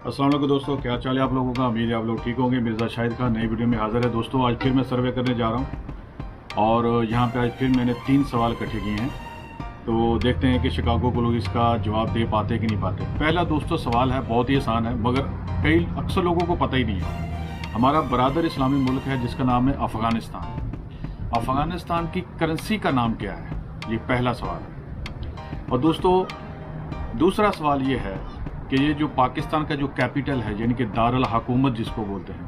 अस्सलाम वालेकुम दोस्तों, क्या चाल है आप लोगों का। उम्मीद है आप लोग ठीक होंगे। मिर्ज़ा शाहिद खान नई वीडियो में हाज़िर है। दोस्तों आज फिर मैं सर्वे करने जा रहा हूँ और यहाँ पे आज फिर मैंने 3 सवाल इकट्ठे किए हैं। तो देखते हैं कि शिकागो को लोग इसका जवाब दे पाते कि नहीं पाते। पहला दोस्तों सवाल है, बहुत ही आसान है मगर अक्सर लोगों को पता ही नहीं है। हमारा बरादर इस्लामी मुल्क है जिसका नाम है अफ़गानिस्तान। अफ़गानिस्तान की करेंसी का नाम क्या है, ये पहला सवाल है। और दोस्तों दूसरा सवाल ये है कि ये जो पाकिस्तान का जो कैपिटल है यानी कि दारुल हुकूमत जिसको बोलते हैं,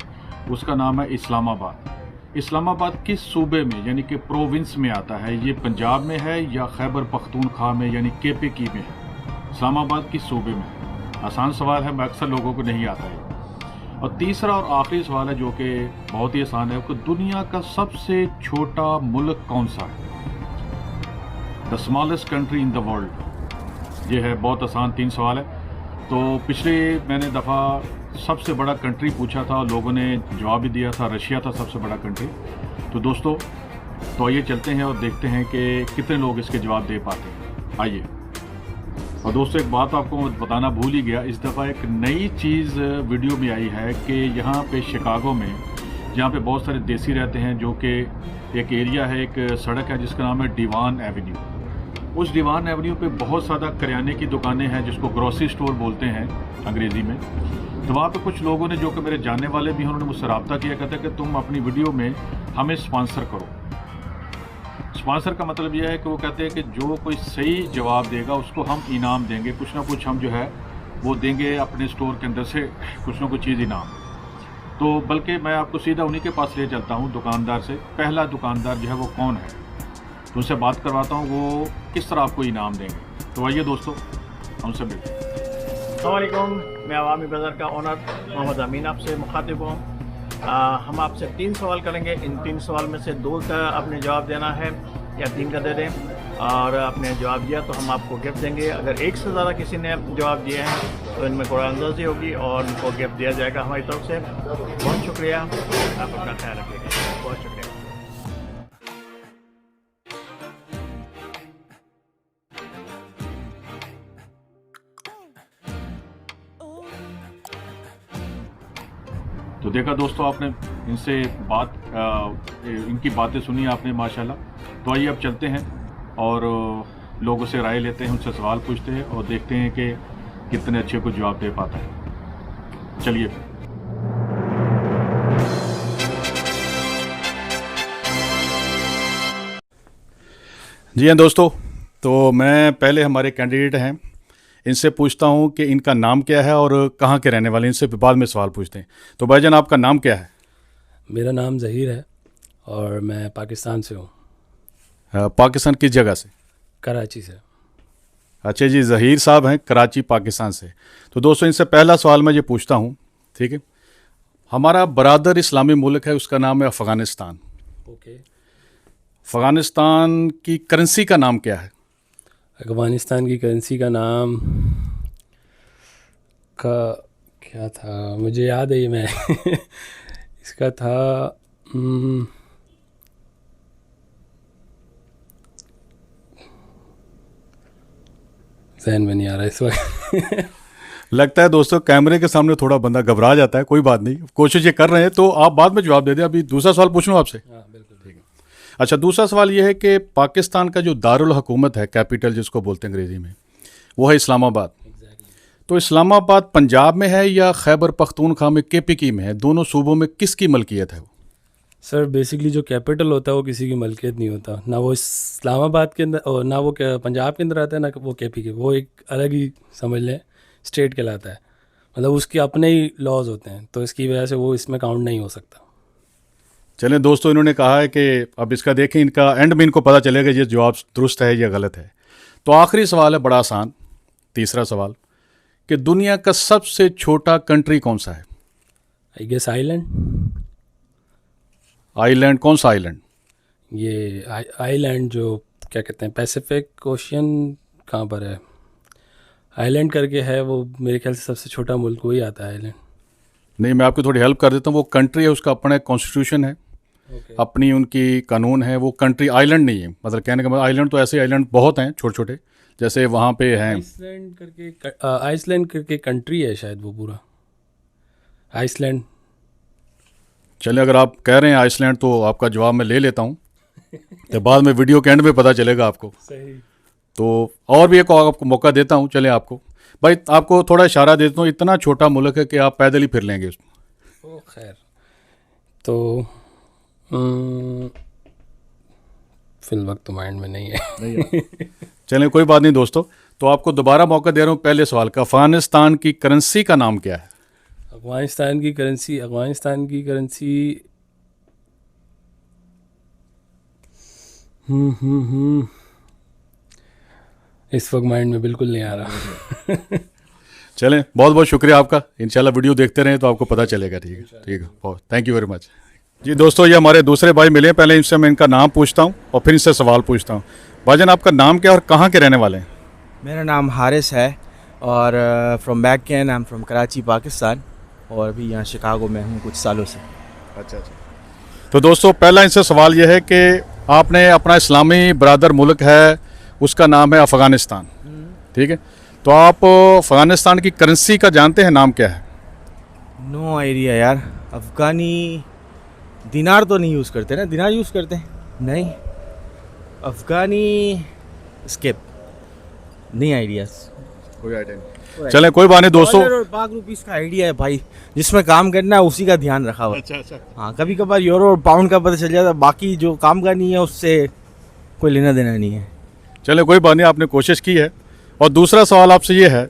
उसका नाम है इस्लामाबाद। इस्लामाबाद किस सूबे में यानी कि प्रोविंस में आता है? ये पंजाब में है या खैबर पख्तूनख्वा में यानी केपीकी में है? इस्लामाबाद किस सूबे में है? आसान सवाल है, अक्सर लोगों को नहीं आता है। और तीसरा और आखिरी सवाल है जो कि बहुत ही आसान है कि दुनिया का सबसे छोटा मुल्क कौन सा है? The smallest country in the world. ये है बहुत आसान 3 सवाल है। तो पिछले मैंने दफ़ा सबसे बड़ा कंट्री पूछा था और लोगों ने जवाब भी दिया था, रशिया था सबसे बड़ा कंट्री। तो दोस्तों तो आइए चलते हैं और देखते हैं कि कितने लोग इसके जवाब दे पाते हैं। आइए। और दोस्तों एक बात आपको बताना भूल ही गया, इस दफ़ा एक नई चीज़ वीडियो में आई है कि यहाँ पे शिकागो में जहाँ पे बहुत सारे देसी रहते हैं, जो कि एक एरिया है, एक सड़क है जिसका नाम है डिवान एवेन्यू। उस डिवान एवेन्यू पे बहुत ज़्यादा करियाने की दुकानें हैं जिसको ग्रोसरी स्टोर बोलते हैं अंग्रेज़ी में। तो वहाँ पे कुछ लोगों ने, जो कि मेरे जानने वाले भी हैं, उन्होंने मुझसे रब्ता किया, कहते हैं कि तुम अपनी वीडियो में हमें स्पॉन्सर करो। स्पॉन्सर का मतलब यह है कि वो कहते हैं कि जो कोई सही जवाब देगा उसको हम इनाम देंगे, कुछ ना कुछ हम जो है वो देंगे अपने स्टोर के अंदर से, कुछ ना कुछ चीज़ इनाम। तो बल्कि मैं आपको सीधा उन्हीं के पास ले चलता हूँ, दुकानदार से। पहला दुकानदार जो है वो कौन है, तो उनसे बात करवाता हूँ वो किस तरह आपको इनाम देंगे। तो आइए दोस्तों हमसे मिलते हैं। अस्सलाम वालेकुम, मैं अवामी बाज़ार का ओनर मोहम्मद अमीन आपसे मुखातिब हूँ। हम आपसे 3 सवाल करेंगे। इन 3 सवाल में से 2 का आपने जवाब देना है या 3 का दे दें, और आपने जवाब दिया तो हम आपको गिफ्ट देंगे। अगर 1 से ज़्यादा किसी ने जवाब दिए हैं तो इनमें कुरानंदाजी होगी और उनको गिफ्ट दिया जाएगा हमारी तरफ से। बहुत शुक्रिया, आप अपना ख्याल रखिएगा। बहुत शुक्रिया। तो देखा दोस्तों आपने इनसे इनकी बातें सुनी आपने माशाल्लाह। तो आइए अब चलते हैं और लोगों से राय लेते हैं, उनसे सवाल पूछते हैं और देखते हैं कि कितने अच्छे को जवाब दे पाता है। चलिए। जी हाँ दोस्तों, तो मैं पहले हमारे कैंडिडेट हैं, इनसे पूछता हूँ कि इनका नाम क्या है और कहाँ के रहने वाले। इनसे बाद में सवाल पूछते हैं। तो भाईजान आपका नाम क्या है? मेरा नाम ज़हीर है और मैं पाकिस्तान से हूँ। पाकिस्तान किस जगह से? कराची से। अच्छा जी, ज़हीर साहब हैं कराची पाकिस्तान से। तो दोस्तों इनसे पहला सवाल मैं ये पूछता हूँ, ठीक है। हमारा बरादर इस्लामी मुल्क है, उसका नाम है अफ़गानिस्तान। ओके। अफ़गानिस्तान की करेंसी का नाम क्या है? अफ़गानिस्तान की करेंसी का नाम का क्या था, मुझे याद है ये मैं इसका था ज़हन में नहीं आ रहा इस वक्त लगता है दोस्तों कैमरे के सामने थोड़ा बंदा घबरा जाता है। कोई बात नहीं, कोशिश ये कर रहे हैं तो आप बाद में जवाब दे दें। अभी दूसरा सवाल पूछ लूँ आपसे? हाँ बिल्कुल, ठीक है। अच्छा, दूसरा सवाल ये है कि पाकिस्तान का जो दारुल हुकूमत है, कैपिटल जिसको बोलते हैं अंग्रेज़ी में, वो है इस्लामाबाद। तो इस्लामाबाद पंजाब में है या खैबर पख्तूनख्वा में केपीकी में है? दोनों सूबों में किसकी मलकियत है वो? सर बेसिकली जो कैपिटल होता है वो किसी की मलकियत नहीं होता, ना वो इस्लामाबाद के अंदर और ना वो पंजाब के अंदर आता है, ना वो केपी के। वो एक अलग ही समझ लें स्टेट कहलाता है, मतलब उसके अपने ही लॉज होते हैं, तो इसकी वजह से वो इसमें काउंट नहीं हो सकता। चलें दोस्तों, इन्होंने कहा है कि अब इसका देखें, इनका एंड में इनको पता चलेगा ये जवाब दुरुस्त है या गलत है। तो आखिरी सवाल है, बड़ा आसान, तीसरा सवाल, कि दुनिया का सबसे छोटा कंट्री कौन सा है? I guess island. आइलैंड? कौन सा आइलैंड? ये आइलैंड जो क्या कहते हैं, पैसिफिक ओशियन कहाँ पर है, आइलैंड करके है वो, मेरे ख्याल से सबसे छोटा मुल्क वही आता है, आइलैंड। नहीं, मैं आपकी थोड़ी हेल्प कर देता हूँ। वो कंट्री है, उसका अपना कॉन्स्टिट्यूशन है, अपनी उनकी कानून है। वो कंट्री आइलैंड नहीं है, मतलब कहने का मतलब आइलैंड तो ऐसे आइलैंड बहुत हैं छोटे छोटे, जैसे वहाँ पे हैं आइसलैंड करके कंट्री है शायद वो पूरा। आइसलैंड। चलिए, अगर आप कह रहे हैं आइसलैंड तो आपका जवाब मैं ले लेता हूँ, तो बाद में वीडियो के एंड में पता चलेगा आपको। सही। तो और भी एक आपको मौका देता हूँ। चले आपको भाई, आपको थोड़ा इशारा देता हूँ, इतना छोटा मुल्क है कि आप पैदल ही फिर लेंगे उसमें। ओ खैर, तो फिल वक्त तो माइंड में नहीं है। चलिए कोई बात नहीं दोस्तों, तो आपको दोबारा मौका दे रहा हूँ पहले सवाल का। अफगानिस्तान की करेंसी का नाम क्या है? अफगानिस्तान की करेंसी इस वक्त माइंड में बिल्कुल नहीं आ रहा। चलें, बहुत बहुत शुक्रिया आपका। इंशाल्लाह वीडियो देखते रहें तो आपको पता चलेगा। ठीक है, ठीक है, बहुत थैंक यू वेरी मच। जी दोस्तों, ये हमारे दूसरे भाई मिले हैं। पहले इनसे मैं इनका नाम पूछता हूँ और फिर इनसे सवाल पूछता हूँ। भाईजान, आपका नाम क्या और कहाँ के रहने वाले हैं? मेरा नाम हारिस है और from back can, I am from Karachi Pakistan, और अभी यहाँ शिकागो में हूँ कुछ सालों से। अच्छा। तो दोस्तों, पहला इनसे सवाल यह है कि आपने अपना इस्लामी बरादर मुल्क है, उसका नाम है अफ़गानिस्तान, ठीक है, तो आप अफ़गानिस्तान की करेंसी का जानते हैं, नाम क्या है? नो आइडिया यार। अफ़गानी दिनार तो नहीं यूज़ करते ना? दिनार यूज़ करते हैं? नहीं, अफ़गानी स्किप, नहीं आइडियाज़। कोई आइडिया नहीं। चलें, कोई बात नहीं दोस्तों। डॉलर और पाक रुपीस का आइडिया है भाई, जिसमें काम करना है उसी का ध्यान रखा हुआ। अच्छा। हाँ, कभी कभार यूरो और पाउंड का पता चल जाता है, बाकी जो काम का नहीं है उससे कोई लेना देना नहीं है। चलें, कोई बात नहीं, आपने कोशिश की है। और दूसरा सवाल आपसे ये है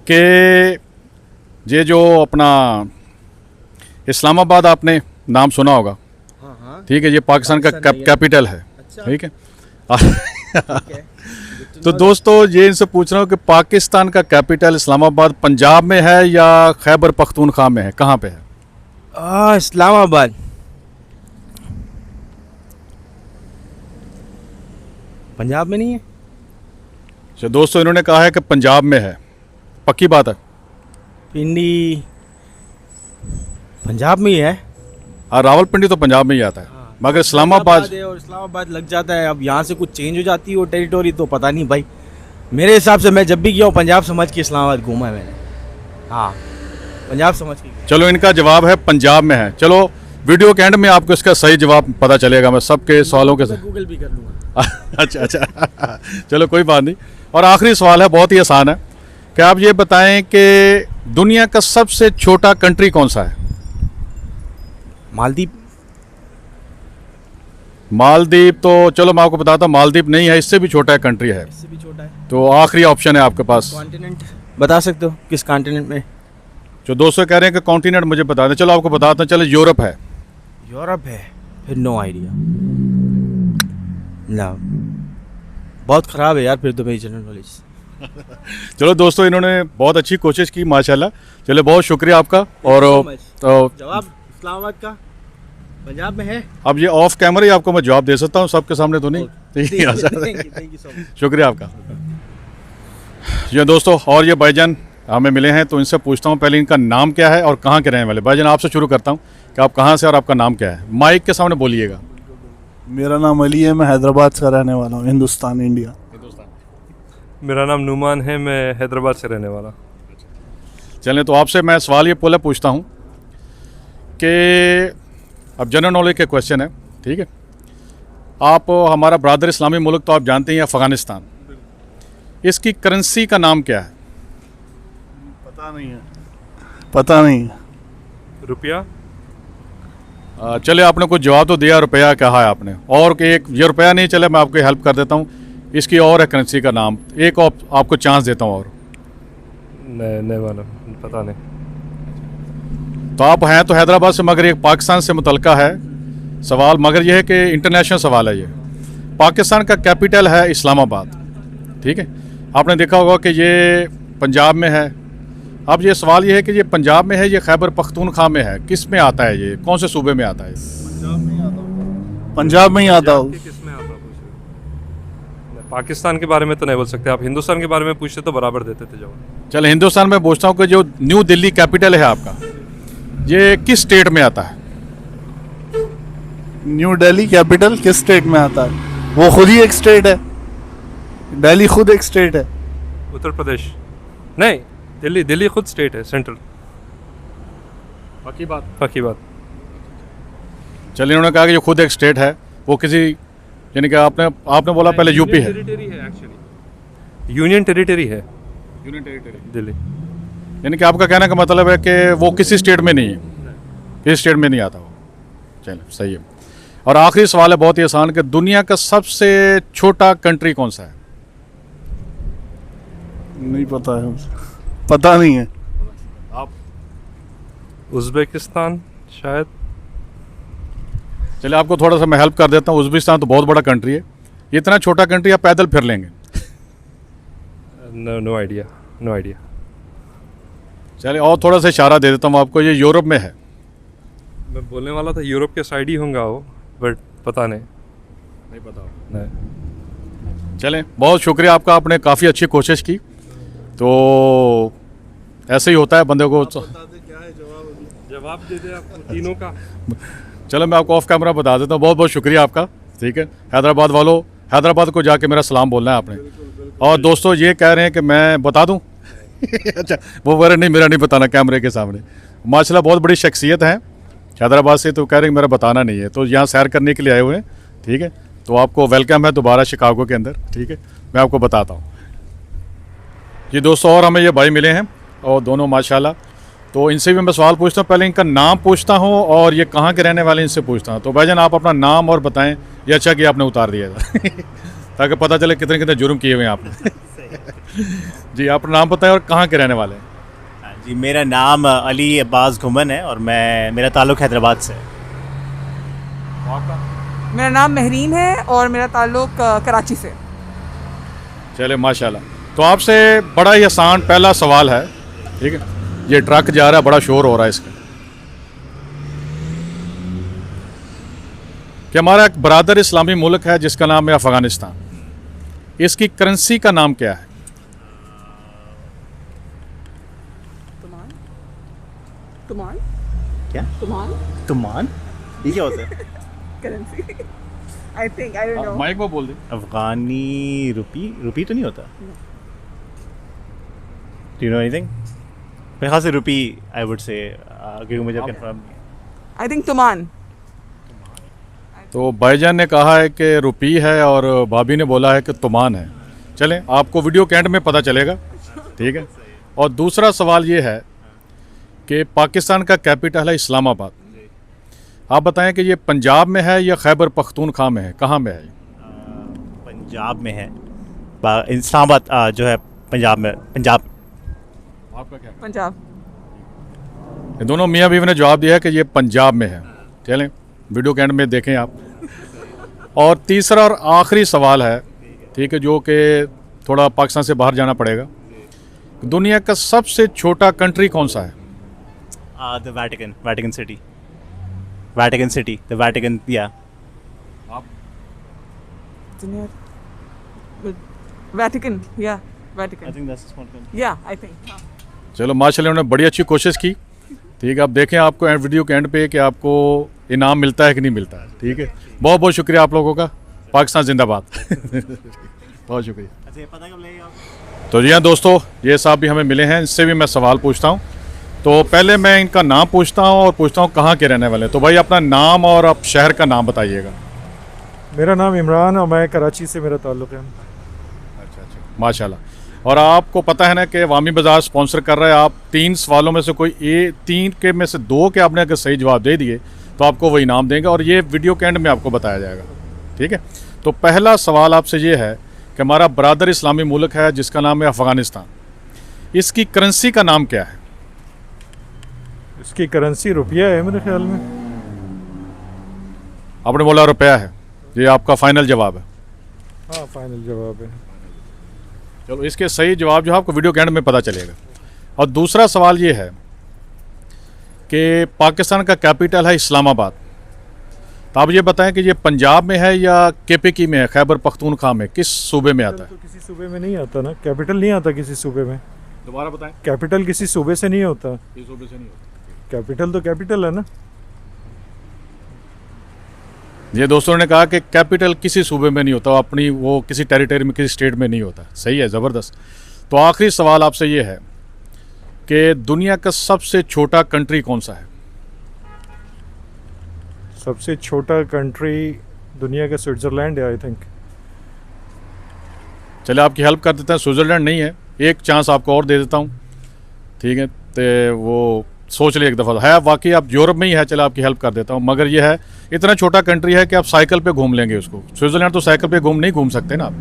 कि ये जो अपना इस्लामाबाद, आपने नाम सुना होगा, हाँ, ठीक है, ये पाकिस्तान का कैपिटल है, अच्छा। ठीक है। तो दोस्तों, ये इनसे पूछ रहा हूँ कि पाकिस्तान का कैपिटल इस्लामाबाद पंजाब में है या खैबर पख्तूनख्वा में है, कहाँ पे है? इस्लामाबाद। पंजाब में नहीं है? तो दोस्तों, इन्होंने कहा है कि पंजाब में है, पक्की बात है? पिंडी पंजाब में ही है। हाँ, रावलपिंडी तो पंजाब में ही आता है, मगर इस्लामाबाद है और इस्लामाबाद लग जाता है। अब यहाँ से कुछ चेंज हो जाती है वो टेरिटोरी, तो पता नहीं भाई। मेरे हिसाब से मैं जब भी गया हूँ पंजाब समझ के इस्लामाबाद घूमा है मैंने। हाँ, पंजाब समझ के गया। चलो, इनका जवाब है पंजाब में है। चलो, वीडियो के एंड में आपको इसका सही जवाब पता चलेगा, मैं सबके सवालों के साथ गूगल भी कर लूँगा। अच्छा। चलो, कोई बात नहीं। और आखिरी सवाल है, बहुत ही आसान है, कि आप ये बताएं कि दुनिया का सबसे छोटा कंट्री कौन सा है? मालदीव। मालदीव तो चलो मैं आपको बताता हूँ, मालदीव नहीं है, इससे भी छोटा कंट्री है। इससे भी छोटा है। तो आखिरी ऑप्शन है आपके पास। कॉन्टिनेंट बता सकते हो किस कॉन्टिनेंट में? जो दोस्तों कह रहे हैं कि कॉन्टिनेंट मुझे बता दें, चलो आपको बताता हूँ। चलो, यूरोप है। यूरोप है? फिर नो आइडिया ना, बहुत ख़राब है यार फिर तो मेरी जनरल नॉलेज। चलो दोस्तों, इन्होंने बहुत अच्छी कोशिश की, माशाल्लाह। चलो, बहुत शुक्रिया आपका। और जवाब इस्लामाबाद का पंजाब में है। अब ये ऑफ कैमरा ही आपको मैं जवाब दे सकता हूँ, सबके सामने तो नहीं। Thank you so much. शुक्रिया आपका। ये दोस्तों, और ये भाईजान हमें मिले हैं, तो इनसे पूछता हूँ पहले इनका नाम क्या है और कहाँ के रहने वाले। भाईजान, आपसे शुरू करता हूँ कि आप कहाँ से और आपका नाम क्या है, माइक के सामने बोलिएगा। मेरा नाम अली है, मैं हैदराबाद से रहने वाला हूँ, हिंदुस्तान, इंडिया। मेरा नाम नुमान है, मैं हैदराबाद से रहने वाला। चलें, तो आपसे मैं सवाल ये पहले पूछता हूँ कि अब जनरल नॉलेज के क्वेश्चन है, ठीक है। आप हमारा ब्रादर इस्लामी मुल्क तो आप जानते हैं, अफ़गानिस्तान, इसकी करेंसी का नाम क्या है? पता नहीं। रुपया? चले, आपने कुछ जवाब तो दिया, रुपया कहा है आपने, और कि एक ये रुपया नहीं, चले मैं आपको हेल्प कर देता हूँ, इसकी और है करेंसी का नाम, एक आपको चांस देता हूँ। और नहीं मालूम, पता नहीं। तो आप हैं तो हैदराबाद से, मगर एक पाकिस्तान से मुतल्लिका है सवाल, मगर यह है कि इंटरनेशनल सवाल है। ये पाकिस्तान का कैपिटल है इस्लामाबाद, ठीक है। आपने देखा होगा कि ये पंजाब में है। अब ये सवाल ये है कि ये पंजाब में है, ये खैबर पख्तूनख्वा में है, किस में आता है, ये कौन से सूबे में आता है? पंजाब में ही आता हूँ। किस में आता है? पाकिस्तान के बारे में तो नहीं बोल सकते आप, हिंदुस्तान के बारे में पूछते तो बराबर देते थे जवाब। चलो, हिंदुस्तान में पूछता हूँ कि जो न्यू दिल्ली कैपिटल है आपका, ये किस स्टेट में आता है? न्यू दिल्ली कैपिटल किस स्टेट में आता है? वो खुद ही एक स्टेट है, दिल्ली खुद एक स्टेट है। उत्तर प्रदेश? नहीं, दिल्ली खुद स्टेट है, सेंट्रल। पक्की बात। पक्की बात। चलिए, उन्होंने कहा कि ये खुद एक स्टेट है, वो किसी यानी कि आपने बोला पहले यूपी है। टेरिटरी है एक्चुअली, यूनियन टेरिटरी है यूनियन टेरिटरी, दिल्ली। यानी कि आपका कहने का मतलब है कि वो किसी स्टेट में नहीं है, किसी स्टेट में नहीं आता वो। चलिए, सही है। और आखिरी सवाल है बहुत ही आसान कि दुनिया का सबसे छोटा कंट्री कौन सा है? नहीं पता है मुझे, पता नहीं है। आप? उज़्बेकिस्तान शायद। चलिए, आपको थोड़ा सा मैं हेल्प कर देता हूँ। उज़्बेकिस्तान तो बहुत बड़ा कंट्री है, ये इतना छोटा कंट्री आप पैदल फिर लेंगे। No idea, no idea. चलिए, और थोड़ा सा इशारा दे देता हूँ आपको, ये यूरोप में है। मैं बोलने वाला था यूरोप के साइड ही होगा वो, बट पता नहीं। नहीं पता। नहीं। चलें, बहुत शुक्रिया आपका, आपने काफ़ी अच्छी कोशिश की। तो ऐसे ही होता है बंदे को। जवाब दे दे आपको तीनों का। चलो, मैं आपको ऑफ कैमरा बता देता हूँ। बहुत बहुत शुक्रिया आपका। ठीक है, हैदराबाद वालों, हैदराबाद को जाके मेरा सलाम बोलना है आपने। और दोस्तों ये कह रहे हैं कि मैं बता दूं अच्छा, वो वगैरह नहीं, मेरा नहीं बताना कैमरे के सामने। माशाल्लाह बहुत बड़ी शख्सियत हैं हैदराबाद से, तो कह रहे हैं मेरा बताना नहीं है। तो यहाँ सैर करने के लिए आए हुए हैं। ठीक है, तो आपको वेलकम है दोबारा शिकागो के अंदर। ठीक है, मैं आपको बताता हूँ। जी दोस्तों, और हमें ये भाई मिले हैं और दोनों माशाल्लाह। तो इनसे भी मैं सवाल पूछता हूँ, पहले इनका नाम पूछता हूँ और ये कहाँ के रहने वाले इनसे पूछता हूँ। तो भाईजान आप अपना नाम और बताएं। ये अच्छा कि आपने उतार दिया था ताकि पता चले कितने कितने जुर्म किए हुए हैं आपने जी, आप नाम बताएं और कहाँ के रहने वाले हैं। जी, मेरा नाम अली अब्बास घुमन है और मेरा ताल्लुक़ हैदराबाद से है। मेरा नाम महरीन है और मेरा ताल्लुक़ कराची से। चले माशाल्लाह। तो आपसे बड़ा ही आसान पहला सवाल है। ठीक है, ये ट्रक जा रहा है, बड़ा शोर हो रहा है इसका। कि हमारा एक बरादर इस्लामी मुल्क है जिसका नाम है अफ़गानिस्तान, इसकी करेंसी का नाम क्या है? तुमान। क्या? तुमान। तुमान? ये क्या होता है? Currency. I think, I don't know. Mic में बोल दे। अफगानी रुपी तो नहीं होता? Do you know anything? मेरे ख्याल से रुपी, आई वुड से, क्योंकि मुझे कंफर्म नहीं है। आई थिंक तुमान। तो भाईजान ने कहा है कि रुपी है और भाभी ने बोला है कि तुमान है। चलें, आपको वीडियो के एंड में पता चलेगा। ठीक है, और दूसरा सवाल ये है कि पाकिस्तान का कैपिटल है इस्लामाबाद। आप बताएं कि ये पंजाब में है या खैबर पख्तूनख्वा में है, कहाँ में है? पंजाब में है। इस्लामाबाद जो है पंजाब में। पंजाब। आपका क्या? पंजाब। ये दोनों मियाँ बीवी ने जवाब दिया है कि ये पंजाब में है। चलें, वीडियो के एंड में देखें आप। और तीसरा और आखिरी सवाल है, ठीक है, जो कि थोड़ा पाकिस्तान से बाहर जाना पड़ेगा। दुनिया का सबसे छोटा कंट्री कौन सा है? The Vatican City. Vatican City. The Vatican, yeah. Vatican, yeah, I Vatican. think that's a small country. Yeah, I think. चलो माशाल्लाह, उन्होंने बड़ी अच्छी कोशिश की। ठीक है, आप देखें आपको वीडियो के एंड पे कि आपको इनाम मिलता है कि नहीं मिलता है। ठीक है, बहुत बहुत शुक्रिया आप लोगों का। पाकिस्तान जिंदाबाद बहुत शुक्रिया। अच्छा, ये पता कब लगेगा आपको? तो जी हाँ दोस्तों, ये साहब भी हमें मिले हैं, इनसे भी मैं सवाल पूछता हूँ। तो पहले मैं इनका नाम पूछता हूँ और पूछता हूँ कहाँ के रहने वाले हैं। तो भाई अपना नाम और आप शहर का नाम बताइएगा। मेरा नाम इमरान और मैं कराची से मेरा ताल्लुक़ है। अच्छा, माशाल्लाह। और आपको पता है ना कि वामी बाज़ार स्पॉन्सर कर रहा है। आप 3 सवालों में से कोई 3 के में से 2 के आपने अगर सही जवाब दे दिए तो आपको वो इनाम देंगे और ये वीडियो के एंड में आपको बताया जाएगा। ठीक है, तो पहला सवाल आपसे ये है कि हमारा बरादर इस्लामी मुल्क है जिसका नाम है अफ़गानिस्तान, इसकी करेंसी का नाम क्या है? इसकी करेंसी रुपया है मेरे ख्याल में। आपने बोला रुपया है, ये आपका फाइनल जवाब है? हाँ, फाइनल जवाब है। चलो, इसके सही जवाब जो है आपको वीडियो के एंड में पता चलेगा। और दूसरा सवाल ये है कि पाकिस्तान का कैपिटल है इस्लामाबाद। तो आप ये बताएं कि ये पंजाब में है या केपीकी में है, खैबर पख्तूनख्वा में, किस सूबे में आता है? तो किसी सूबे में नहीं आता ना, कैपिटल नहीं आता किसी सूबे में। दोबारा बताएं। कैपिटल किसी सूबे से नहीं होता। किस सूबे से नहीं होता? कैपिटल तो कैपिटल है ना। ये दोस्तों ने कहा कि कैपिटल किसी सूबे में नहीं होता, अपनी वो किसी टेरिटरी में, किसी स्टेट में नहीं होता। सही है, ज़बरदस्त। तो आखिरी सवाल आपसे ये है कि दुनिया का सबसे छोटा कंट्री कौन सा है? सबसे छोटा कंट्री दुनिया का स्विट्ज़रलैंड है आई थिंक। चलिए आपकी हेल्प कर देते हैं, स्विट्ज़रलैंड नहीं है, एक चांस आपको और दे देता हूँ, ठीक है। तो वो सोच लिए एक दफ़ा, है वाकई आप यूरोप में ही है, चलो आपकी हेल्प कर देता हूँ, मगर ये है इतना छोटा कंट्री है कि आप साइकिल पे घूम लेंगे उसको। स्विट्ज़रलैंड तो साइकिल पे नहीं घूम सकते ना आप।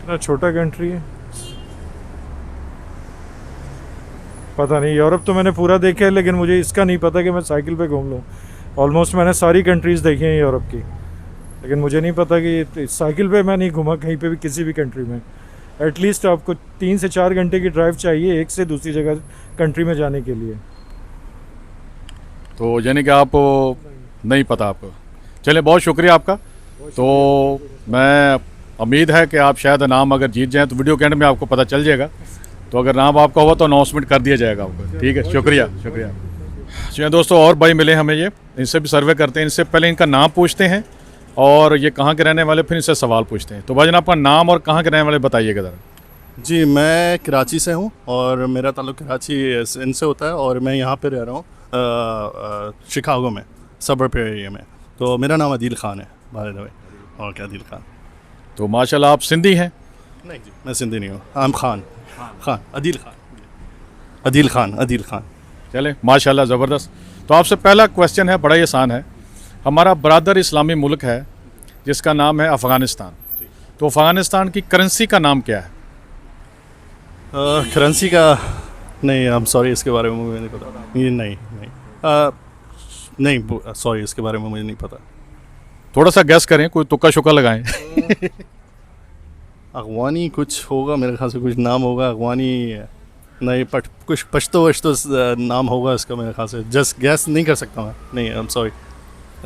इतना छोटा कंट्री है, पता नहीं। यूरोप तो मैंने पूरा देखा है, लेकिन मुझे इसका नहीं पता कि मैं साइकिल पे घूम लूँ। ऑलमोस्ट मैंने सारी कंट्रीज़ देखी हैं यूरोप की, लेकिन मुझे नहीं पता कि साइकिल पे मैं नहीं घूमा कहीं पे भी, किसी भी कंट्री में। एटलीस्ट आपको 3 से 4 घंटे की ड्राइव चाहिए एक से दूसरी जगह कंट्री में जाने के लिए। तो यानी कि आप नहीं पता आपको। चलिए बहुत शुक्रिया आपका। तो मैं उम्मीद है कि आप शायद नाम अगर जीत जाएँ तो वीडियो के एंड में आपको पता चल जाएगा। तो अगर नाम आपका हुआ तो अनाउंसमेंट कर दिया जाएगा आपको, ठीक है। शुक्रिया शुक्रिया। चलिए दोस्तों, और भाई मिले हमें, ये इनसे भी सर्वे करते हैं। इनसे पहले इनका नाम पूछते हैं और ये कहाँ के रहने वाले, फिर इनसे सवाल पूछते हैं। तो भाई आपका नाम और कहाँ के रहने वाले बताइएगा ज़रा। जी, मैं कराची से हूँ और मेरा ताल्लुक कराची इनसे होता है और मैं यहाँ पे रह रहा हूँ शिकागो में, सबर्ब एरिया में। तो मेरा नाम अदील ख़ान है, बाय द वे। और क्या अदील ख़ान? तो माशाल्लाह आप सिंधी हैं? नहीं जी, मैं सिंधी नहीं हूँ, आम खान अदील ख़ान। अदील ख़ान। चले माशाल्लाह ज़बरदस्त। तो आपसे पहला क्वेश्चन है, बड़ा ही आसान है। हमारा ब्रादर इस्लामी मुल्क है जिसका नाम है अफ़गानिस्तान। तो अफ़गानिस्तान की करेंसी का नाम क्या है? करेंसी का नहीं, आई एम सॉरी, इसके बारे में मुझे नहीं पता। ये नहीं सॉरी, इसके बारे में मुझे नहीं पता। थोड़ा सा गैस करें, कोई तुक्का शुक्का लगाएं। अगवानी कुछ होगा मेरे ख्याल से, कुछ नाम होगा अगवानी। नहीं, कुछ पश्तो वश्तो नाम होगा इसका मेरे ख्याल से। जस्ट गैस नहीं कर सकता मैं। नहीं, आई एम सॉरी,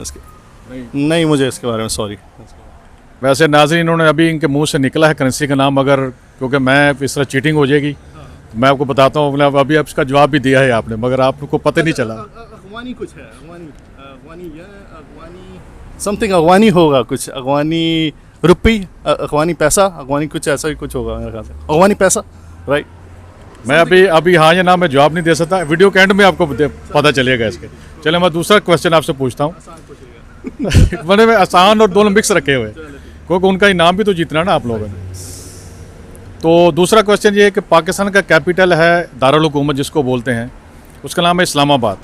इसके नहीं मुझे इसके बारे में सॉरी। वैसे नाज़रीन, इन्होंने अभी इनके मुंह से निकला है करेंसी का नाम, अगर क्योंकि मैं इस तरह चीटिंग हो जाएगी तो मैं आपको बताता हूँ। अभी आप इसका जवाब भी दिया है आपने, मगर आपको पता नहीं चला। अगवानी कुछ है, अगवानी समथिंग, अगवानी होगा कुछ, अगवानी रुपी, अगवानी पैसा, अगवानी कुछ ऐसा ही कुछ होगा मेरे ख्याल से। अगवानी पैसा, राइट। मैं अभी हाँ या ना मैं जवाब नहीं दे सकता, वीडियो के एंड में आपको पता चलेगा इसके। चले मैं दूसरा क्वेश्चन आपसे पूछता हूँ। मैंने में आसान और दोनों मिक्स रखे हुए, क्योंकि उनका इनाम भी तो जीतना ना आप लोगों ने। तो दूसरा क्वेश्चन ये है कि पाकिस्तान का कैपिटल है दारुल हुकूमत जिसको बोलते हैं, उसका नाम है इस्लामाबाद।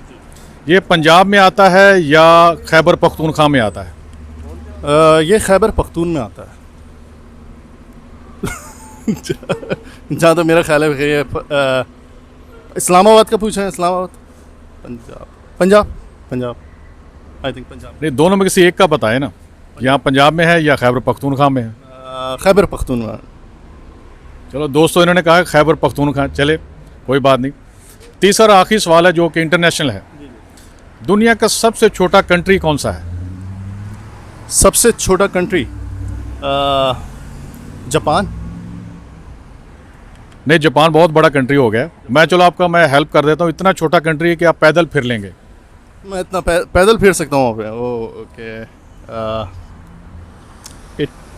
ये पंजाब में आता है या खैबर पख्तूनख्वा में आता है? ये खैबर पख्तून में आता है। जहाँ तो मेरा ख्याल है कि ये इस्लामाबाद का पूछा है। Islamabad, Punjab I think Punjab. नहीं, दोनों में किसी एक का बताए ना, यहाँ पंजाब में है या खैबर पख्तूनख्वा में है? खैबर पख्तूनख्वा। चलो दोस्तों, इन्होंने कहा खैबर पख्तूनख्वा, चले कोई बात नहीं। तीसरा और आखिरी सवाल है जो कि इंटरनेशनल है। दुनिया का सबसे छोटा कंट्री कौन सा है? सबसे छोटा कंट्री जापान। नहीं, जापान बहुत बड़ा कंट्री हो गया। मैं हेल्प कर देता हूँ। इतना छोटा कंट्री है कि आप पैदल फिर लेंगे। मैं इतना पैदल फिर सकता हूँ वहाँ पे? ओके।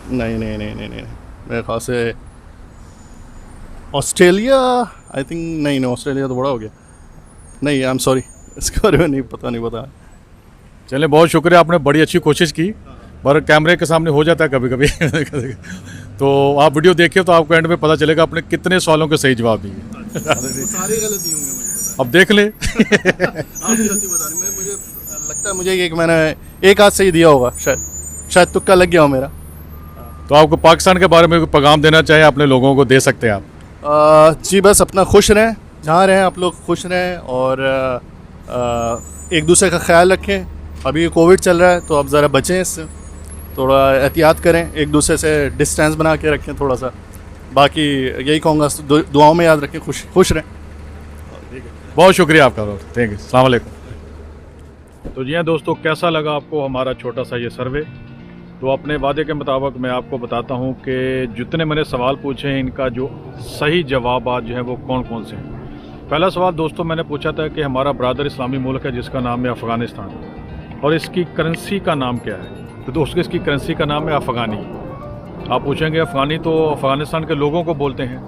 नहीं मेरे ख्याल से ऑस्ट्रेलिया, आई थिंक। नहीं, ऑस्ट्रेलिया तो बड़ा हो गया। नहीं, आई एम सॉरी, इसके बारे में नहीं पता। चलिए बहुत शुक्रिया, आपने बड़ी अच्छी कोशिश की, पर कैमरे के सामने हो जाता है कभी कभी। तो आप वीडियो देखिए तो आपको एंड में पता चलेगा आपने कितने सवालों के सही जवाब दिए। सारे गलत दिए होंगे। अब देख ले। मुझे लगता है मुझे कि मैंने एक हाथ सही दिया होगा, शायद तुक्का लग गया हो मेरा। तो आपको पाकिस्तान के बारे में कोई पैगाम देना चाहे अपने लोगों को, दे सकते हैं आप। जी, बस अपना खुश रहें, जहाँ रहें आप लोग खुश रहें और एक दूसरे का ख्याल रखें। अभी कोविड चल रहा है तो आप ज़रा बचें इससे, थोड़ा एहतियात करें, एक दूसरे से डिस्टेंस बना के रखें थोड़ा सा। बाकी यही कहूँगा, दुआओं में याद रखें, खुश रहें। बहुत शुक्रिया आपका, थैंक यू, अस्सलाम वालेकुम। तो जी हाँ दोस्तों, कैसा लगा आपको हमारा छोटा सा ये सर्वे? तो अपने वादे के मुताबिक मैं आपको बताता हूँ कि जितने मैंने सवाल पूछे हैं, इनका जो सही जवाब जो है वो कौन कौन से हैं। पहला सवाल दोस्तों मैंने पूछा था कि हमारा ब्रादर इस्लामी मुल्क है जिसका नाम है अफ़गानिस्तान, और इसकी करेंसी का नाम क्या है? तो दोस्तों इसकी करेंसी का नाम है अफ़गानी। आप पूछेंगे अफ़गानी तो अफ़गानिस्तान के लोगों को बोलते हैं।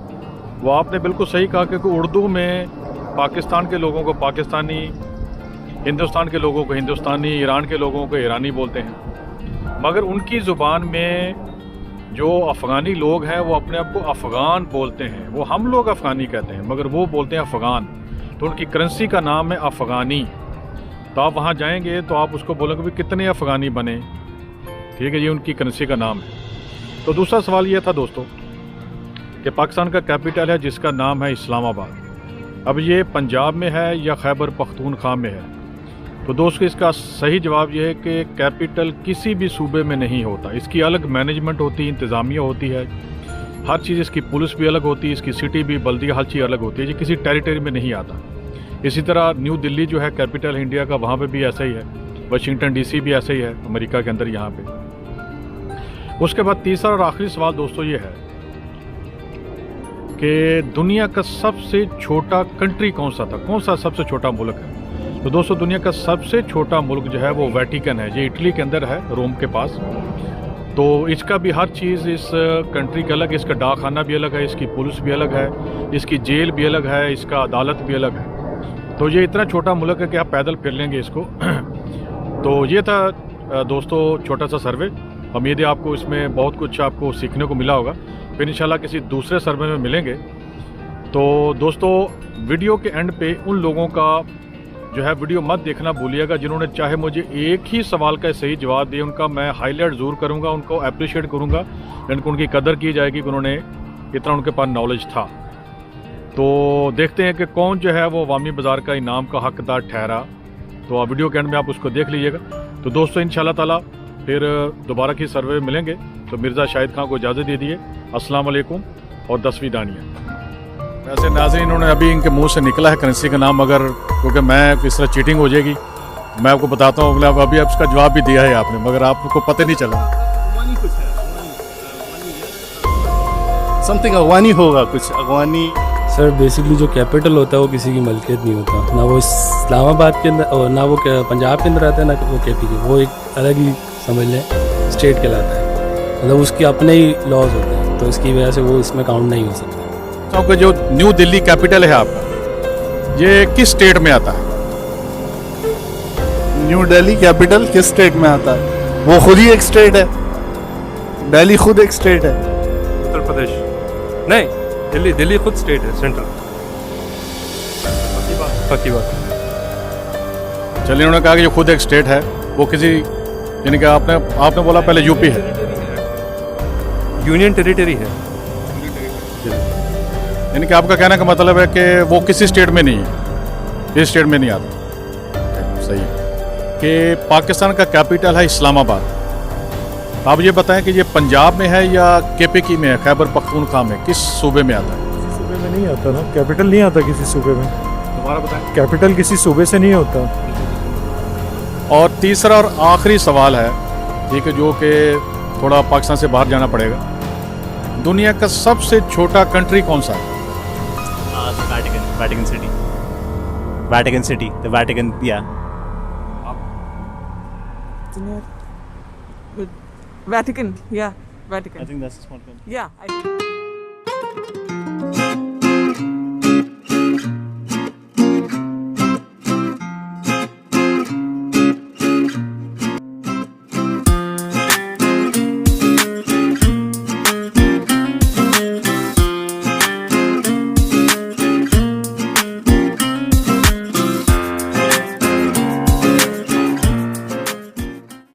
वो आपने बिल्कुल सही कहा कि उर्दू में पाकिस्तान के लोगों को पाकिस्तानी, हिंदुस्तान के लोगों को हिंदुस्तानी, ईरान के लोगों को ईरानी बोलते हैं। मगर उनकी ज़ुबान में जो अफ़गानी लोग हैं वो अपने आप को अफ़गान बोलते हैं। वो हम लोग अफ़गानी कहते हैं मगर वो बोलते हैं अफ़गान। तो उनकी करेंसी का नाम है अफ़गानी। तो आप वहाँ जाएंगे तो आप उसको बोलोगे भी कितने अफ़गानी बने, ठीक है, ये उनकी करेंसी का नाम है। तो दूसरा सवाल ये था दोस्तों कि पाकिस्तान का कैपिटल है जिसका नाम है इस्लामाबाद। अब ये पंजाब में है या खैबर पख्तूनख्वा में है? तो दोस्तों इसका सही जवाब ये है कि कैपिटल किसी भी सूबे में नहीं होता। इसकी अलग मैनेजमेंट होती है, इंतज़ामिया होती है, हर चीज़, इसकी पुलिस भी अलग होती है, इसकी सिटी भी, बल्दिया, हर चीज़ अलग होती है। ये किसी टेरिटरी में नहीं आता। इसी तरह न्यू दिल्ली जो है कैपिटल इंडिया का, वहाँ पे भी ऐसा ही है। वाशिंगटन डीसी भी ऐसा ही है अमेरिका के अंदर यहाँ पे। उसके बाद तीसरा और आखिरी सवाल दोस्तों ये है कि दुनिया का सबसे छोटा कंट्री कौन सा था, कौन सा सबसे छोटा मुल्क है? तो दोस्तों दुनिया का सबसे छोटा मुल्क जो है वो वेटिकन है। ये इटली के अंदर है, रोम के पास। तो इसका भी हर चीज़ इस कंट्री का अलग है। इसका डाकखाना भी अलग है, इसकी पुलिस भी अलग है, इसकी जेल भी अलग है, इसका अदालत भी अलग है। तो ये इतना छोटा मुल्क है कि आप पैदल फिर लेंगे इसको। तो ये था दोस्तों छोटा सा सर्वे। उम्मीद है आपको इसमें बहुत कुछ आपको सीखने को मिला होगा। फिर इंशाल्लाह किसी दूसरे सर्वे में मिलेंगे। तो दोस्तों वीडियो के एंड पे उन लोगों का जो है वीडियो मत देखना भूलिएगा जिन्होंने चाहे मुझे एक ही सवाल का सही जवाब दिया। उनका मैं हाईलाइट ज़रूर करूंगा, उनको अप्रिशिएट करूंगा, उनको उनकी कदर की जाएगी कि उन्होंने इतना उनके पास नॉलेज था। तो देखते हैं कि कौन जो है वो अवामी बाज़ार का इनाम का हकदार ठहरा। तो आप वीडियो के एंड में आप उसको देख लीजिएगा। तो दोस्तों इंशाल्लाह ताला फिर दोबारा की सर्वे में मिलेंगे। तो मिर्ज़ा शाहिद खान को इजाज़त दे दिए। अस्सलाम वालेकुम और 10वीं दानिया। वैसे नाज़रीन इन्होंने अभी इनके मुंह से निकला है करेंसी का नाम, मगर क्योंकि मैं इस तरह चीटिंग हो जाएगी मैं आपको बताता हूँ। अभी आप इसका जवाब भी दिया है आपने, मगर आपको पता नहीं चला। समथिंग अगवानी होगा, कुछ अगवानी। सर बेसिकली जो कैपिटल होता है वो किसी की मलकियत नहीं होता, ना वो इस्लामाबाद के अंदर और ना वो पंजाब के अंदर आता है, ना वो केपी के। वो एक अलग ही समझ लें स्टेट कहलाता है। मतलब उसके अपने ही लॉज होते हैं, तो इसकी वजह से वो इसमें काउंट नहीं हो सकता। क्योंकि जो न्यू दिल्ली कैपिटल है आपका, ये किस स्टेट में आता है? न्यू दिल्ली कैपिटल किस स्टेट में आता है? वो खुद ही एक स्टेट है। दिल्ली खुद एक स्टेट है। उत्तर प्रदेश नहीं, दिल्ली, दिल्ली खुद स्टेट है, सेंट्रल। पक्की बात। चलिए उन्होंने कहा कि ये खुद एक स्टेट है। वो किसी यानी कि आपने बोला पहले यूपी है, यूनियन टेरिटरी है। यानी कि आपका कहने का मतलब है कि वो किसी स्टेट में नहीं है, इस स्टेट में नहीं आता। सही है कि पाकिस्तान का कैपिटल है इस्लामाबाद। आप ये बताएं कि ये पंजाब में है या केपी में है, खैबर पख्तूनख्वा में, किस सूबे में आता है? किसी सूबे में नहीं आता ना, कैपिटल नहीं आता किसी सूबे में। दोबारा बताएं। कैपिटल किसी सूबे से नहीं होता। और तीसरा और आखिरी सवाल है, ठीक है, जो कि थोड़ा पाकिस्तान से बाहर जाना पड़ेगा। दुनिया का सबसे छोटा कंट्री कौन सा है? Vatican City. Vatican City. The Vatican, yeah. Vatican, yeah, Vatican. I think that's a small country. Yeah, I think.